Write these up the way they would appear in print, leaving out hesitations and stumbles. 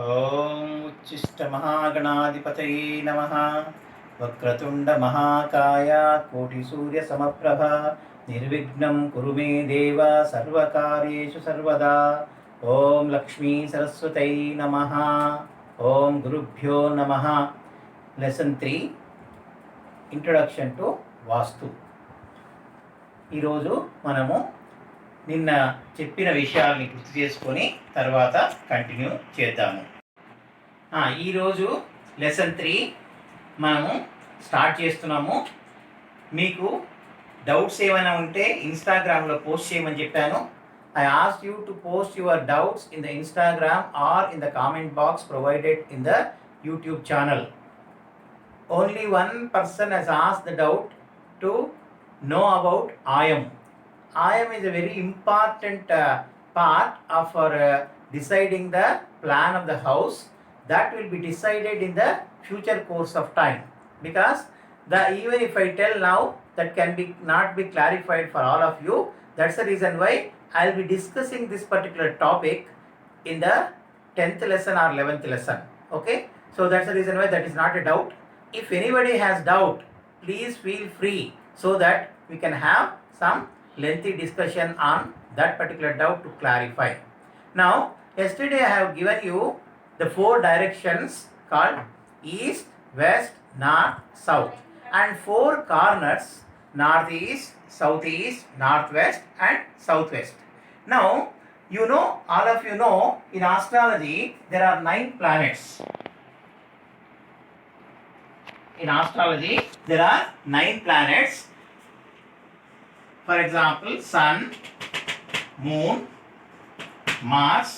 ఓం ఉచ్చిష్ట మహాగణాధిపతయే నమః. వక్రతుండ మహాకాయ కోటి సూర్య సమప్రభ నిర్విఘ్నం కురు మే దేవ సర్వకార్యేషు సర్వదా. ఓం లక్ష్మీ సరస్వతై నమః. ఓం గురుభ్యో నమః. లెసన్ 3, ఇంట్రొడక్షన్ టు వాస్తు. ఈరోజు మనము నిన్న చెప్పిన విషయాల్ని గుర్తు చేసుకొని తర్వాత కంటిన్యూ చేద్దాము. ఈరోజు లెసన్ 3 మనము స్టార్ట్ చేస్తున్నాము. మీకు డౌట్స్ ఏమైనా ఉంటే ఇన్స్టాగ్రామ్లో పోస్ట్ చేయమని చెప్పాను. I ask you to post your doubts in the Instagram are in the comment box provided in the YouTube channel. Only one person has asked the doubt to know about ayam. Ayam is a very important part of deciding the plan of the house. That will be decided in the future course of time, because even if I tell now, that can be not be clarified for all of you. That's the reason why I will be discussing this particular topic in the 10th lesson or 11th lesson. Okay, so that's the reason why that is not a doubt. If anybody has doubt, please feel free so that we can have some lengthy discussion on that particular doubt to clarify. Now, yesterday I have given you the 4 directions called east, west, north, south, and 4 corners: northeast, southeast, northwest, and southwest. Now, all of you know, in astrology there are 9 planets. In astrology there are 9 planets. For example, Sun, Moon, Mars.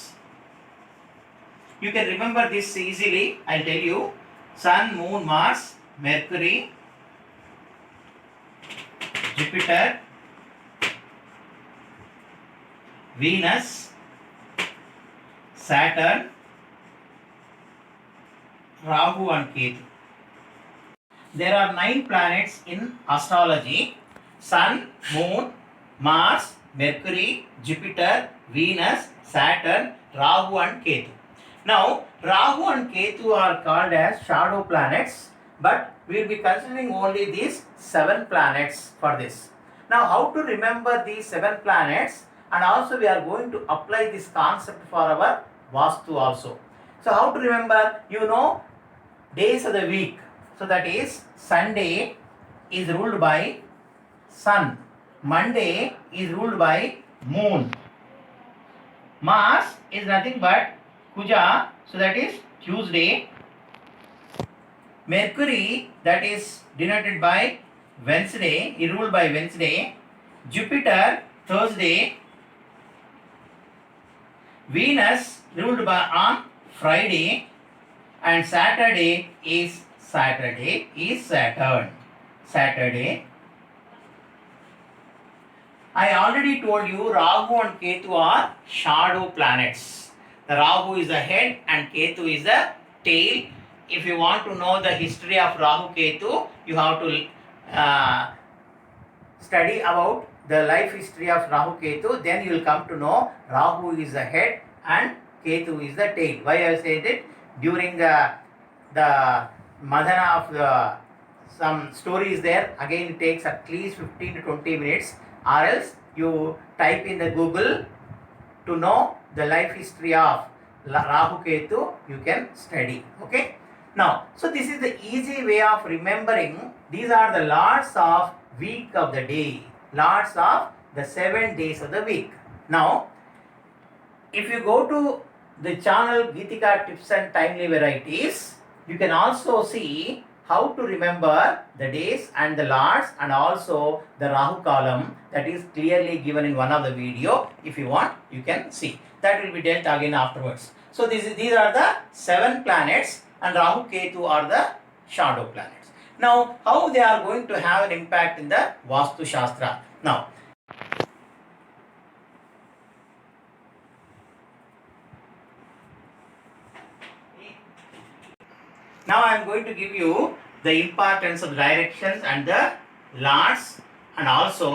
You can remember this easily. I'll tell you: Sun, Moon, Mars, Mercury, Jupiter, Venus, Saturn, Rahu and Ketu. There are 9 planets in astrology: Sun, Moon, Mars, Mercury, Jupiter, Venus, Saturn, Rahu and Ketu. Now, Rahu and Ketu are called as shadow planets, but we will be considering only these 7 planets for this. Now, how to remember these 7 planets, and also we are going to apply this concept for our Vastu also. So, how to remember? Days of the week. So that is, Sunday is ruled by Sun, Monday is ruled by Moon, Mars is nothing but Kuja, so that is Tuesday, Mercury, that is denoted by Wednesday, is ruled by Wednesday, Jupiter, Thursday, Venus ruled by on Friday, and Saturday is Saturn. I already told you Rahu and Ketu are shadow planets. The Rahu is the head and Ketu is the tail. If you want to know the history of Rahu Ketu, you have to study about the life history of Rahu Ketu. Then you will come to know Rahu is the head and Ketu is the tail. Why I said it? During the Madhana of some stories there, again it takes at least 15 to 20 minutes, or else you type in the Google to know the life history of Rahu Ketu, you can study. Okay, now, so this is the easy way of remembering. These are the lords of week of the day, lords of the 7 days of the week. Now, if you go to the channel Geetika Tips and Timely Varieties, you can also see how to remember the days and the lords, and also the Rahu column, that is clearly given in one of the video. If you want, you can see. That will be dealt again afterwards. So these are the 7 planets, and Rahu Ketu are the shadow planets. Now, how they are going to have an impact in the Vastu Shastra? Now I am going to give you the importance of the directions and the lords, and also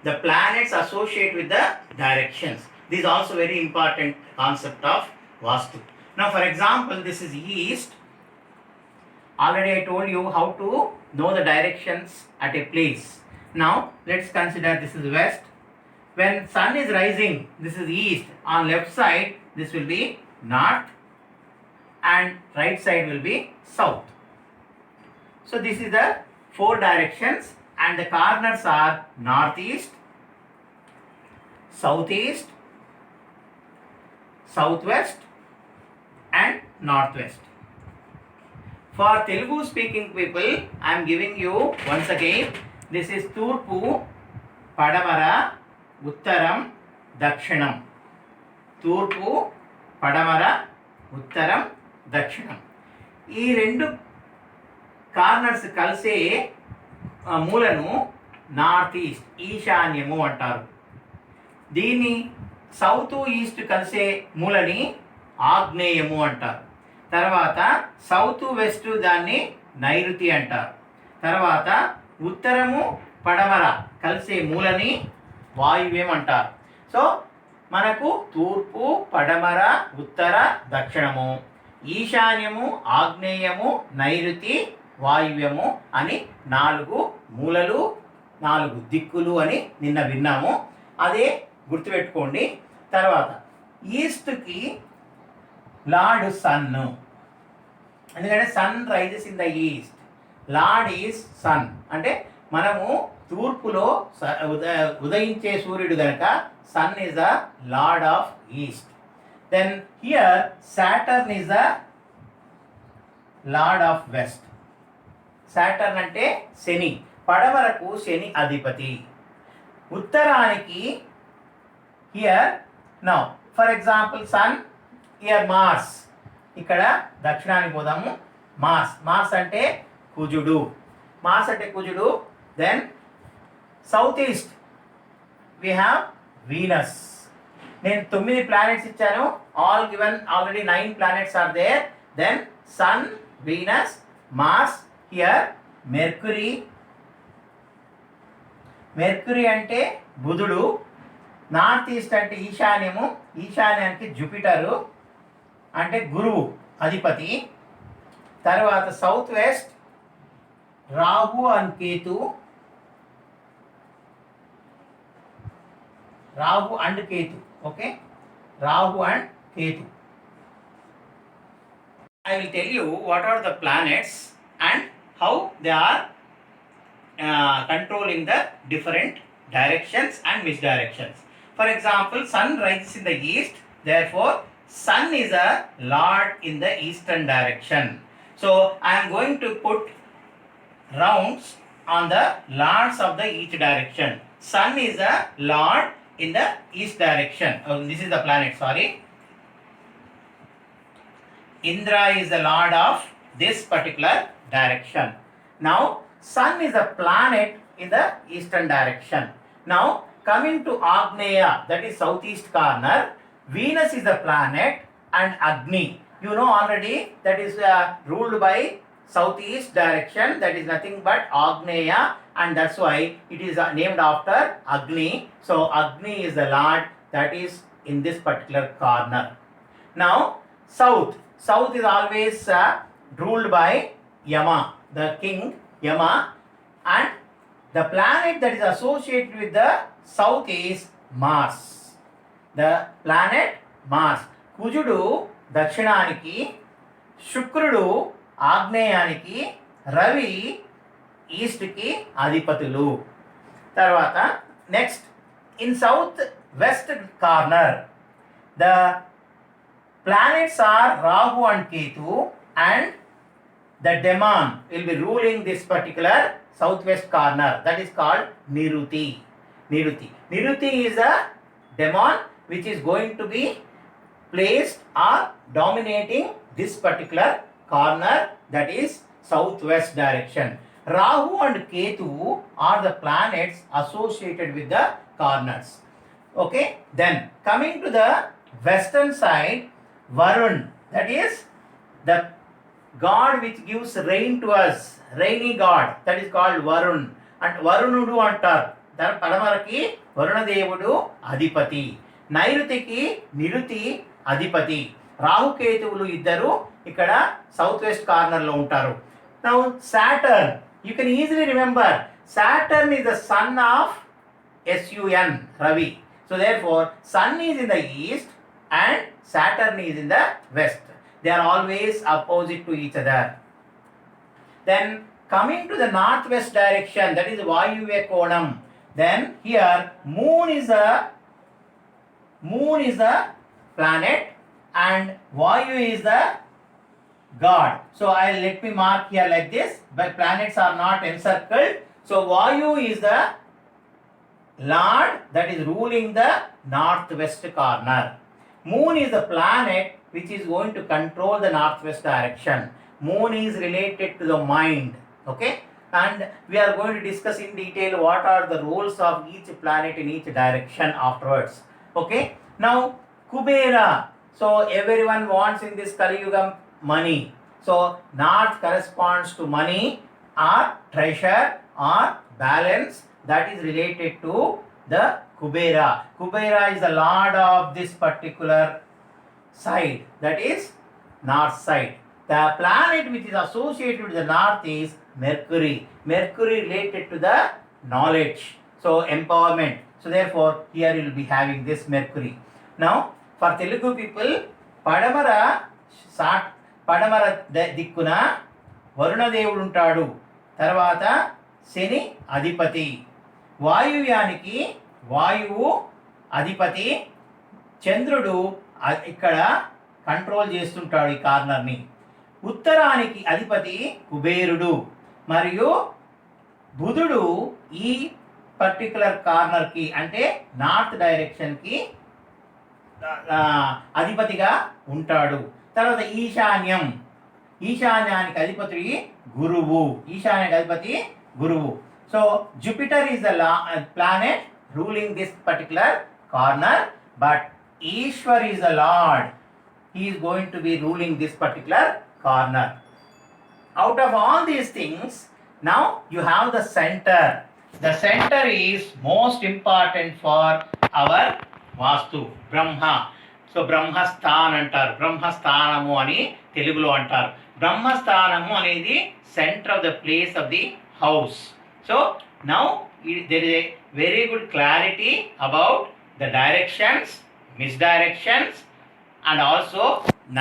the planets associated with the directions. This is also very important concept of Vastu. Now for example, this is east. Already I told you how to know the directions at a place. Now let's consider this is west. When sun is rising, this is east. On left side, this will be north, and right side will be south. So this is the four directions, and the corners are northeast, southeast, southwest and northwest. For Telugu speaking people, I am giving you once again, this is Turpu, Padamara, Uttaram, Dakshinam. Turpu, Padamara, Uttaram, Dakshinam. ఈ రెండు corners కలిసే మూలను north east, ఈశాన్యము అంటారు. దీన్ని south east కలిసే మూలని ఆగ్నేయము అంటారు. తర్వాత south west దాన్ని నైరుతి అంటారు. తర్వాత ఉత్తరము పడమర కలిసే మూలని వాయువ్యం అంటారు. సో మనకు తూర్పు, పడమర, ఉత్తర, దక్షిణము, ఈశాన్యము, ఆగ్నేయము, నైరుతి, వాయువ్యము అని 4 మూలలు, 4 దిక్కులు అని నిన్న విన్నాము. అదే గుర్తుపెట్టుకోండి. తర్వాత ఈస్ట్కి లార్డ్ సన్, ఎందుకంటే sun rises in the east. Lord is sun అంటే మనము తూర్పులో ఉదయించే సూర్యుడు కనుక sun is the lord of east. Then here Saturn is the lord of west. Saturn అంటే శని, పడమరకు శని అధిపతి. ఉత్తరానికి here now for example sun, here Mars. ఇక్కడ దక్షిణానికి పోదాము. మార్స్, మార్స్ అంటే కుజుడు, మార్స్ అంటే కుజుడు. Then south east we have Venus. నేను 9 ప్లానెట్స్ ఇచ్చాను. All given already 9 planets are there. Then sun, Venus, Mars, here Mercury. Mercury అంటే బుధుడు. నార్త్ ఈస్ట్ అంటే ఈశాన్యము, ఈశాన్యానికి జూపిటరు అంటే గురువు అధిపతి. తర్వాత south west Rahu and Ketu, Rahu and Ketu. Okay, Rahu and Ketu. I will tell you what are the planets and how they are controlling the different directions and misdirections. For example, sun rises in the east, therefore sun is a lord in the eastern direction. So I am going to put rounds on the lords of the each direction. Sun is a lord in the east direction. Oh, this is the planet, sorry. Indra is the lord of this particular direction. Now sun is a planet in the eastern direction. Now coming to Agneya, that is southeast corner, Venus is a planet and Agni. You know already that is ruled by southeast direction, that is nothing but Agneya, and that's why it is named after Agni. So Agni is the lord that is in this particular corner. Now south, south is always ruled by Yama, the king Yama, and the planet that is associated with the south is Mars. The planet Mars. కుజుడు దక్షిణానికి, శుక్రుడు ఆగ్నేయానికి, రవి ఈస్ట్కి అధిపతులు. తర్వాత next in south west corner the planets are Rahu and Ketu, and the demon will be ruling this particular southwest corner, that is called Niruti. Niruti is a demon which is going to be placed or dominating this particular corner, that is southwest direction. Rahu and Ketu are the planets associated with the corners. Okay, then coming to the western side, Varun, that is the god which gives rain to us, rainy god, that is called Varun. And Varunudu antaru. Then పడమరకి వరుణ దేవుడు అధిపతి, నైరుతికి నిరుతి అధిపతి. రాహుకేతువులు ఇద్దరు ఇక్కడ south west కార్నర్లో ఉంటారు. Now Saturn, you can easily remember, Saturn is the son of sun, Ravi. So therefore sun is in the east and Saturn is in the west. They are always opposite to each other. Then coming to the northwest direction, that is Vayuve Konam. Then here moon is a planet and Vayu is the god. So let me mark here like this, but planets are not encircled. So Vayu is the lord that is ruling the northwest corner. Moon is the planet which is going to control the northwest direction. Moon is related to the mind. Okay, and we are going to discuss in detail what are the roles of each planet in each direction afterwards. Okay, now Kubera. So everyone wants in this Kali Yuga money. So north corresponds to money or treasure or balance, that is related to the Kubera. Kubera is the lord of this particular side, that is north side. The planet which is associated with the north is Mercury. Mercury related to the knowledge, so empowerment. So therefore here you will be having this Mercury. Now for Telugu people, Padamara దిక్కున వరుణదేవుడు ఉంటాడు, తర్వాత శని అధిపతి, వాయువ్యానికి వాయువు అధిపతి, చంద్రుడు ఇక్కడ control చేస్తుంటాడు ఈ కార్నర్ని, ఉత్తరానికి అధిపతి కుబేరుడు, మరియు బుధుడు ఈ పర్టికులర్ కార్నర్కి అంటే నార్త్ డైరెక్షన్కి అధిపతిగా ఉంటాడు. తర్వాత ఈశాన్యానికి అధిపతి గురువు, so Jupiter is the planet ruling this particular corner, but Ishwar is the lord, he is going to be ruling this particular corner. Out of all these things, now you have the center. The center is most important for our vaastu, Brahma. So బ్రహ్మస్థాన్ అంటారు, బ్రహ్మస్థానము అని తెలుగులో అంటారు. బ్రహ్మస్థానము అనేది centre of the place of the house. So now there is a very good clarity about the directions, misdirections, and also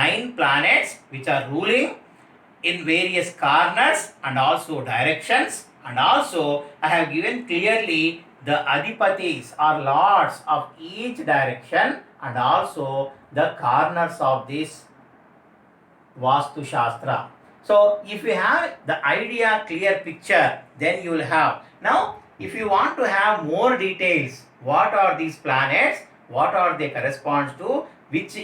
9 planets which are ruling in various corners and also directions. And also I have given clearly the adhipatis or lords of each direction and also the corners of this Vastu Shastra. So if you have the idea, clear picture, then you will have. Now if you want to have more details, what are these planets, what are they corresponds to, which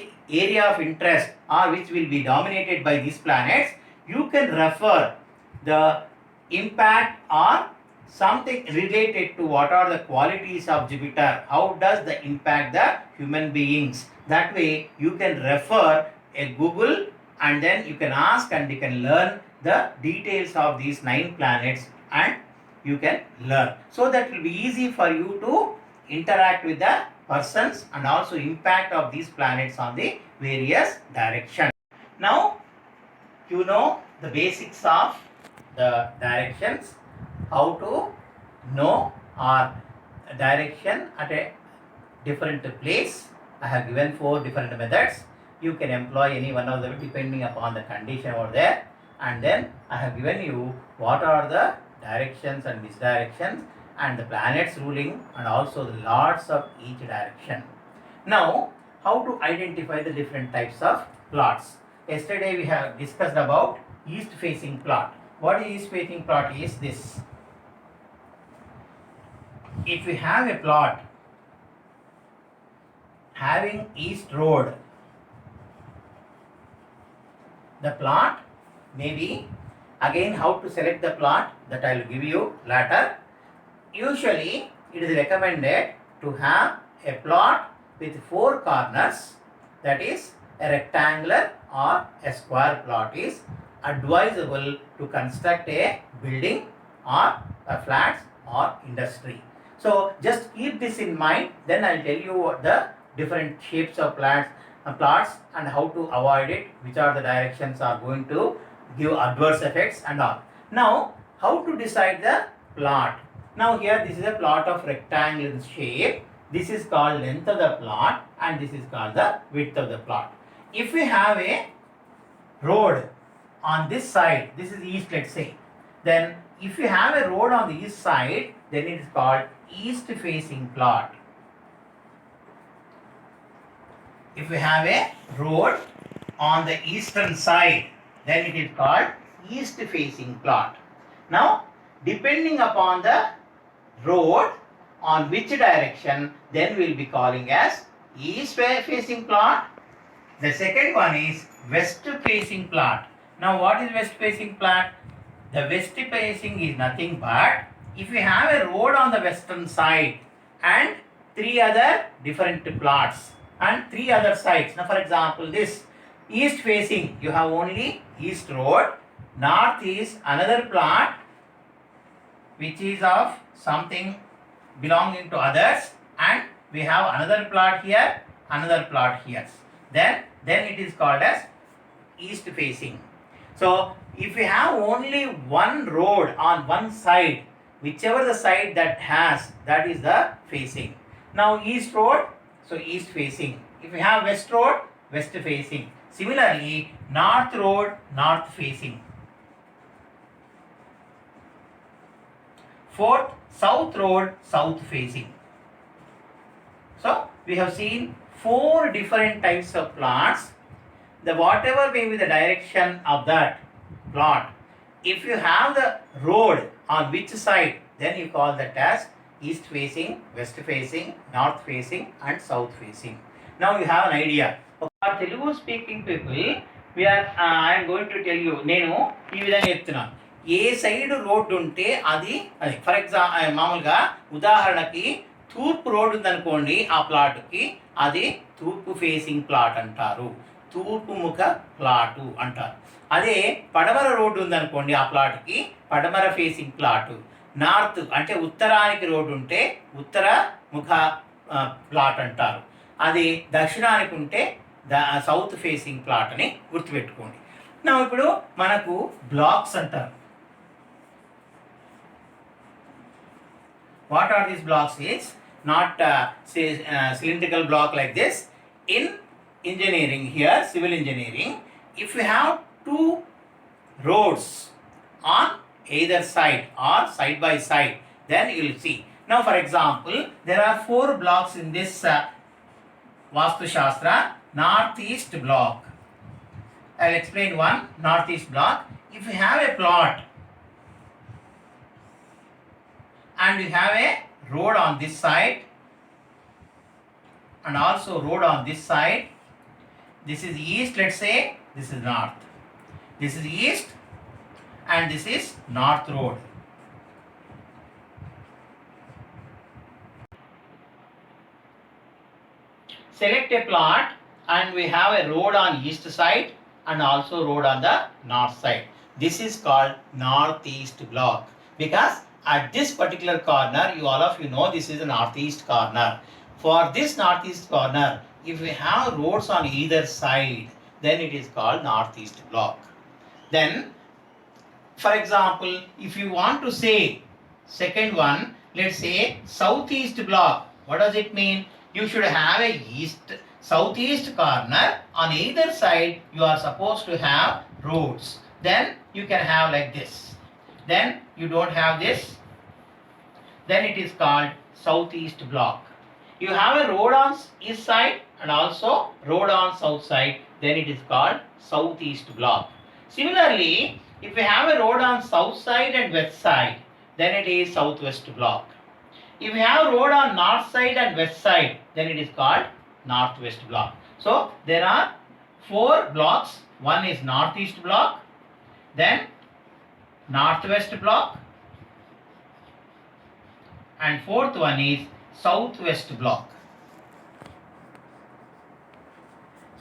area of interest or which will be dominated by these planets, you can refer the impact or something related to what are the qualities of Jupiter, how does the impact the human beings. That way you can refer a Google and then you can ask and you can learn the details of these 9 planets and you can learn, so that it will be easy for you to interact with the persons and also impact of these planets on the various directions. Now you know the basics of the directions, how to know our direction at a different place. I have given 4 different methods. You can employ any one of them depending upon the condition over there. And then I have given you what are the directions and misdirections and the planets ruling and also the lords of each direction. Now how to identify the different types of plots. Yesterday we have discussed about east facing plot. What is east facing plot is this. If we have a plot having east road, the plot may be, again how to select the plot that I will give you later. Usually it is recommended to have a plot with 4 corners, that is a rectangular or a square plot is advisable to construct a building or a flats or industry. So just keep this in mind, then I'll tell you what the different shapes of plants plots and how to avoid it, which are the directions are going to give adverse effects and all. Now, how to decide the plot? Now here this is a plot of rectangular shape. This is called length of the plot and this is called the width of the plot. If we have a road on this side, this is east, let's say, then if you have a road on the east side, then it is called east facing plot. If we have a road on the eastern side, then it is called east facing plot. Now, depending upon the road on which direction, then we will be calling as east facing plot. The second one is west facing plot. Now, what is west facing plot? The west facing is nothing but if you have a road on the western side and three other different plots and three other sides. Now, for example, this east facing, you have only east road, north is another plot which is of something belonging to others, and we have another plot here, another plot here. Then it is called as east facing. So, if we have only one road on one side, whichever the side that has, that is the facing. Now, east road, so east facing. If we have west road, west facing. Similarly, north road, north facing. Fourth, south road, south facing. So, we have seen four different types of plots. The whatever may be the direction of that plot, if you have the road on which side, then you call that as east facing, west facing, north facing and south facing. Now you have an idea. For Telugu speaking people, I am going to tell you, నేను ఈ విధంగా చెప్తున్నాను. ఏ side road ఉంటే అది for example మామూలుగా ఉదాహరణకి తూర్పు road ఉందనుకోండి, ఆ ప్లాట్కి అది తూర్పు ఫేసింగ్ ప్లాట్ అంటారు, తూర్పు ముఖ ప్లాటు అంటారు. అదే పడమర రోడ్డు ఉందనుకోండి, ఆ ప్లాట్కి పడమర ఫేసింగ్ ప్లాటు. నార్త్ అంటే ఉత్తరానికి రోడ్డు ఉంటే ఉత్తర ముఖ ప్లాట్ అంటారు. అది దక్షిణానికి ఉంటే సౌత్ ఫేసింగ్ ప్లాట్ అని గుర్తుపెట్టుకోండి. నా ఇప్పుడు మనకు బ్లాక్స్ అంటారు. What are these blocks is not cylindrical block like this. In engineering here, civil engineering, if you have two roads on either side or side by side, then you will see. Now for example, there are four blocks in this Vastu Shastra, northeast block. I will explain one northeast block. If you have a plot and you have a road on this side and also road on this side, this is east, let's say, this is north. This is east and this is north road. Select a plot and we have a road on east side and also road on the north side. This is called northeast block because at this particular corner, all of you know this is a northeast corner. For this northeast corner, if we have roads on either side, then it is called northeast block. Then, for example, if you want to say second one, let's say southeast block. What does it mean? You should have a southeast corner. On either side, you are supposed to have roads. Then you can have like this. Then you don't have this, then it is called southeast block. You have a road on east side and also road on south side, then it is called southeast block. Similarly, if we have a road on south side and west side, then it is southwest block. If we have a road on north side and west side, then it is called northwest block. So there are four blocks. One is northeast block, then northwest block, and fourth one is southwest block.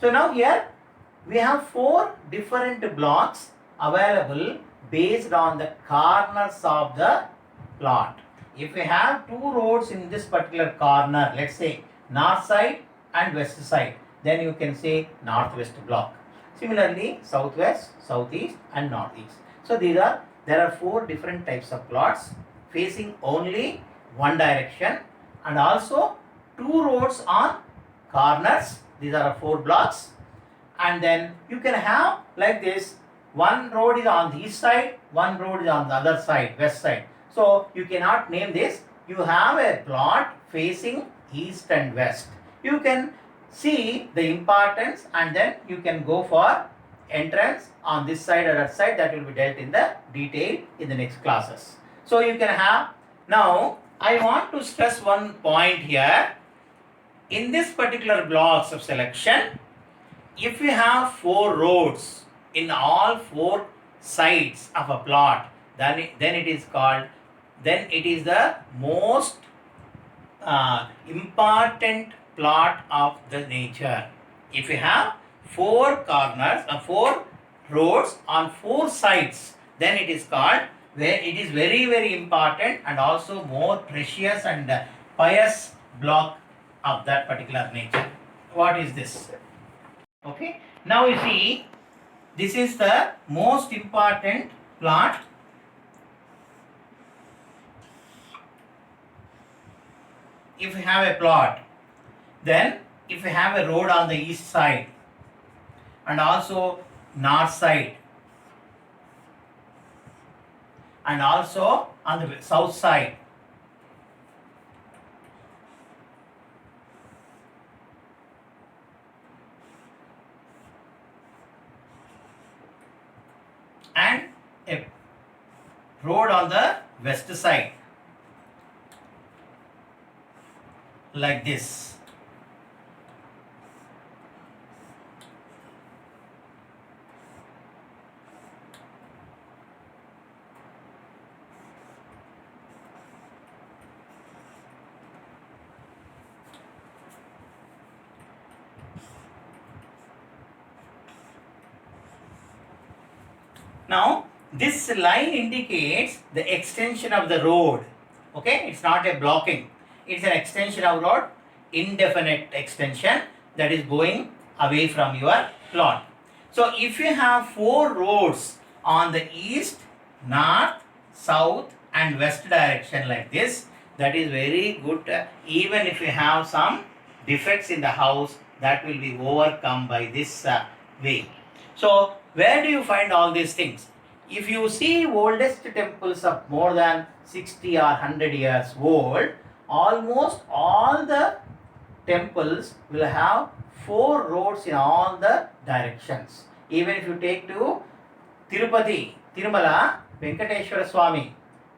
So now here we have four different blocks available based on the corners of the plot. If we have two roads in this particular corner, let's say north side and west side, then you can say northwest block. Similarly, southwest, southeast and northeast. So there are 4 different types of plots facing only one direction, and also 2 roads on corners. These are 4 blocks. And then you can have like this, one road is on the east side, one road is on the other side, west side. So you cannot name this. You have a plot facing east and west. You can see the importance, and then you can go for entrance on this side or that side. That will be dealt in the detail in the next classes. So you can have, now I want to stress one point here. In this particular blocks of selection, if you have 4 roads in all 4 sides of a plot, then it is called, then it is the most important plot of the nature. If you have 4 corners or 4 roads on 4 sides, then it is called, where it is very, very important and also more precious and pious block of that particular nature. What is this? Okay, now you see, this is the most important plot. If you have a plot, then if you have a road on the east side and also north side and also on the south side, and a road on the west side like this. Now this line indicates the extension of the road. Okay, it's not a blocking, it's an extension of road, indefinite extension that is going away from your plot. So if you have 4 roads on the east, north, south and west direction like this, that is very good. Even if you have some defects in the house, that will be overcome by this way. So where do you find all these things? If you see oldest temples of more than 60 or 100 years old, almost all the temples will have 4 roads in all the directions. Even if you take to Tirupati, Tirumala, Venkateshwara Swami,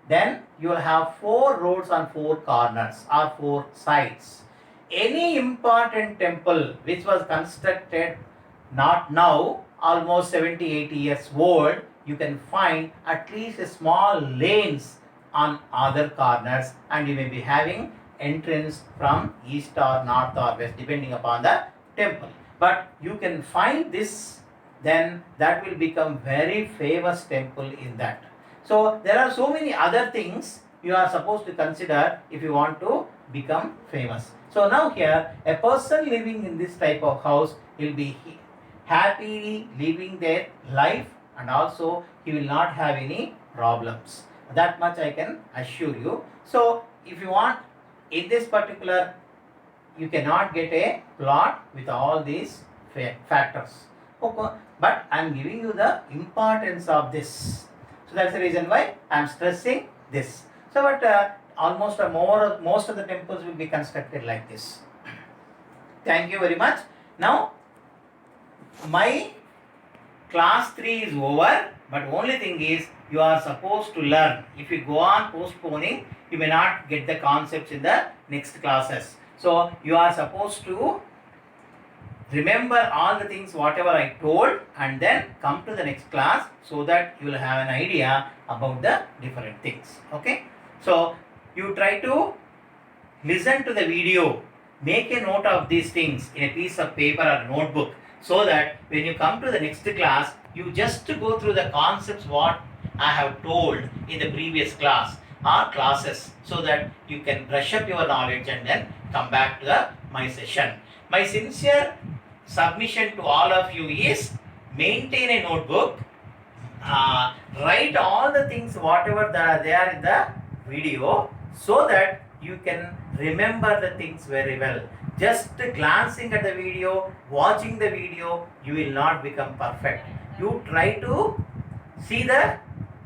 then you will have 4 roads on 4 corners or 4 sides. Any important temple which was constructed not now, almost 70-80 years old, you can find at least a small lanes on other corners, and you may be having entrance from east or north or west depending upon the temple. But you can find this, then that will become very famous temple in that. So there are so many other things you are supposed to consider if you want to become famous. So now here, a person living in this type of house will be happily living their life, and also he will not have any problems. That much I can assure you. So if you want, in this particular, you cannot get a plot with all these factors. Okay, but I am giving you the importance of this. So that's the reason why I am stressing this. So but most of the temples will be constructed like this. Thank you very much. Now my class 3 is over, but only thing is you are supposed to learn. If you go on postponing, you may not get the concepts in the next classes. So you are supposed to remember all the things whatever I told, and then come to the next class so that you will have an idea about the different things. Okay, so you try to listen to the video, make a note of these things in a piece of paper or notebook, so that when you come to the next class, you just go through the concepts what I have told in the previous class or classes, so that you can brush up your knowledge and then come back to my session. My sincere submission to all of you is maintain a notebook, write all the things whatever that are there in the video, so that you can remember the things very well. Just glancing at the video, watching the video, you will not become perfect. You try to see the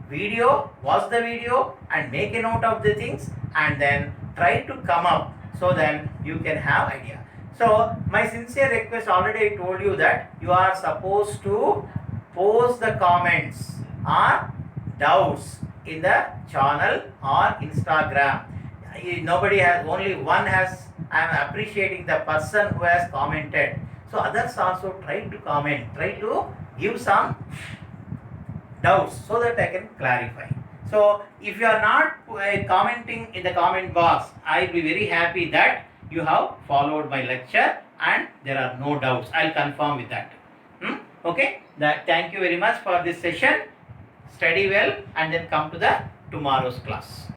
video, watch the video and make a note of the things, and then try to come up, so then you can have idea. So my sincere request, already I told you that you are supposed to post the comments or doubts in the channel or Instagram. Nobody has, only one has. I am appreciating the person who has commented. So others also try to comment, try to give some doubts so that I can clarify. So if you are not commenting in the comment box, I will be very happy that you have followed my lecture and there are no doubts. I'll confirm with that. Okay. Thank you very much for this session. Study well and then come to the tomorrow's class.